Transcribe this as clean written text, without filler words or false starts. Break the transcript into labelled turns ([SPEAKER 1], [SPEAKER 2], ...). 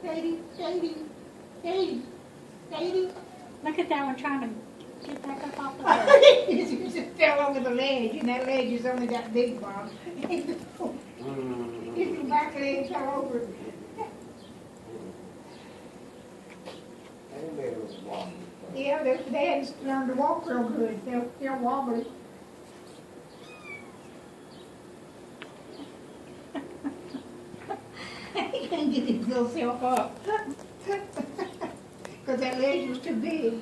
[SPEAKER 1] Saddie, Saddie, Saddie, Saddie.
[SPEAKER 2] Look at that one trying to get back up off the bed.
[SPEAKER 1] He just fell over the ledge, and that ledge is only that big, Bob. His back leg fell over. Yeah, they hadn't learned to walk real good. They're wobbly. He can't get himself up. Because that ledge was too big.